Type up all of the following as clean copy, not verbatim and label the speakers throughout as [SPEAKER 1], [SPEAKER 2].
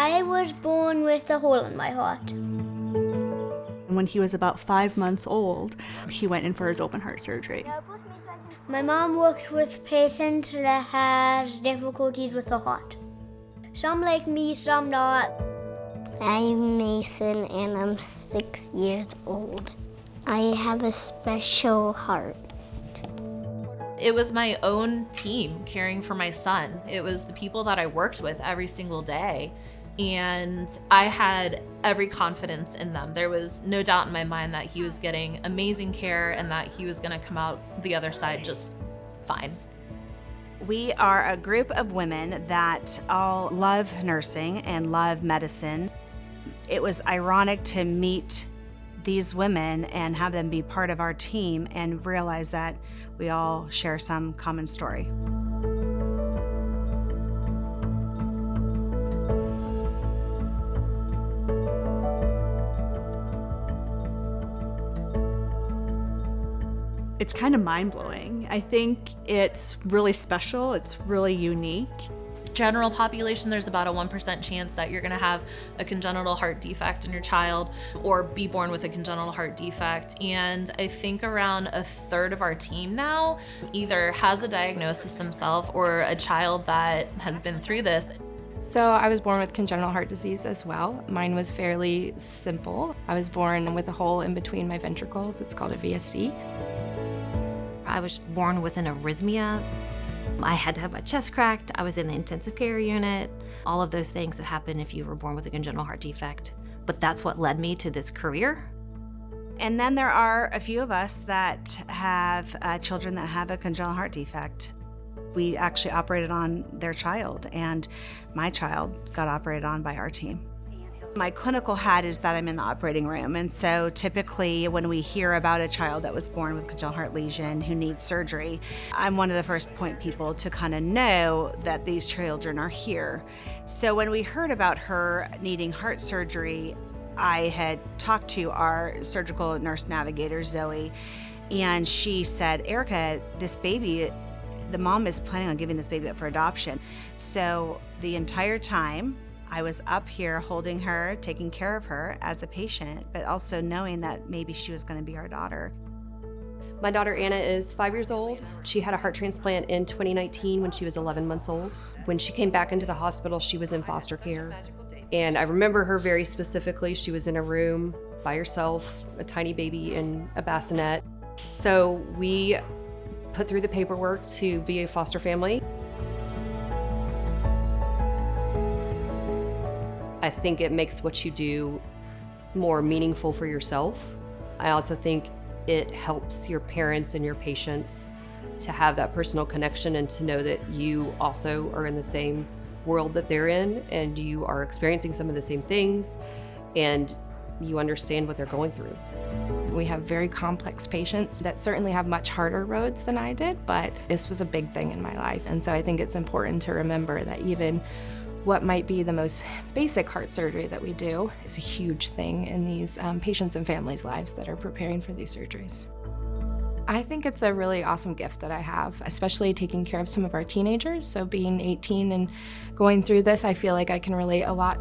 [SPEAKER 1] I was born with a hole in my heart.
[SPEAKER 2] When he was about 5 months old, he went in for his open heart surgery.
[SPEAKER 1] My mom works with patients that has difficulties with the heart. Some like me, some not. I'm Mason and I'm 6 years old. I have a special heart.
[SPEAKER 3] It was my own team caring for my son. It was the people that I worked with every single day. And I had every confidence in them. There was no doubt in my mind that he was getting amazing care and that he was gonna come out the other side just fine.
[SPEAKER 4] We are a group of women that all love nursing and love medicine. It was ironic to meet these women and have them be part of our team and realize that we all share some common story.
[SPEAKER 2] It's kind of mind-blowing. I think it's really special, it's really unique.
[SPEAKER 3] General population, there's about a 1% chance that you're gonna have a congenital heart defect in your child or be born with a congenital heart defect. And I think around a third of our team now either has a diagnosis themselves or a child that has been through this.
[SPEAKER 5] So I was born with congenital heart disease as well. Mine was fairly simple. I was born with a hole in between my ventricles. It's called a VSD.
[SPEAKER 6] I was born with an arrhythmia. I had to have my chest cracked. I was in the intensive care unit. All of those things that happen if you were born with a congenital heart defect. But that's what led me to this career.
[SPEAKER 4] And then there are a few of us that have children that have a congenital heart defect. We actually operated on their child, and my child got operated on by our team. My clinical hat is that I'm in the operating room, and so typically when we hear about a child that was born with congenital heart lesion who needs surgery, I'm one of the first point people to kind of know that these children are here. So when we heard about her needing heart surgery, I had talked to our surgical nurse navigator, Zoe, and she said, Erica, this baby, the mom is planning on giving this baby up for adoption. So the entire time, I was up here holding her, taking care of her as a patient, but also knowing that maybe she was going to be our daughter.
[SPEAKER 7] My daughter Anna is 5 years old. She had a heart transplant in 2019 when she was 11 months old. When she came back into the hospital, she was in foster care. And I remember her very specifically. She was in a room by herself, a tiny baby in a bassinet. So we put through the paperwork to be a foster family. I think it makes what you do more meaningful for yourself. I also think it helps your parents and your patients to have that personal connection and to know that you also are in the same world that they're in and you are experiencing some of the same things and you understand what they're going through.
[SPEAKER 5] We have very complex patients that certainly have much harder roads than I did, but this was a big thing in my life. And so I think it's important to remember that even what might be the most basic heart surgery that we do is a huge thing in these patients and families' lives that are preparing for these surgeries. I think it's a really awesome gift that I have, especially taking care of some of our teenagers. So being 18 and going through this, I feel like I can relate a lot.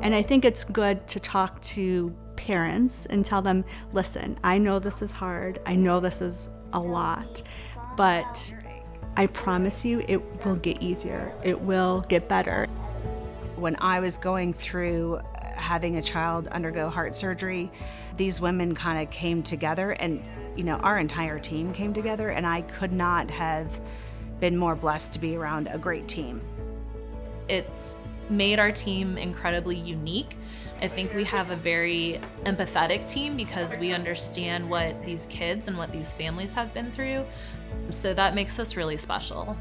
[SPEAKER 2] And I think it's good to talk to parents and tell them, listen, I know this is hard, I know this is a lot, but I promise you it will get easier, it will get better.
[SPEAKER 4] When I was going through having a child undergo heart surgery, these women kind of came together and, you know, our entire team came together, and I could not have been more blessed to be around a great team.
[SPEAKER 3] It's made our team incredibly unique. I think we have a very empathetic team because we understand what these kids and what these families have been through. So that makes us really special.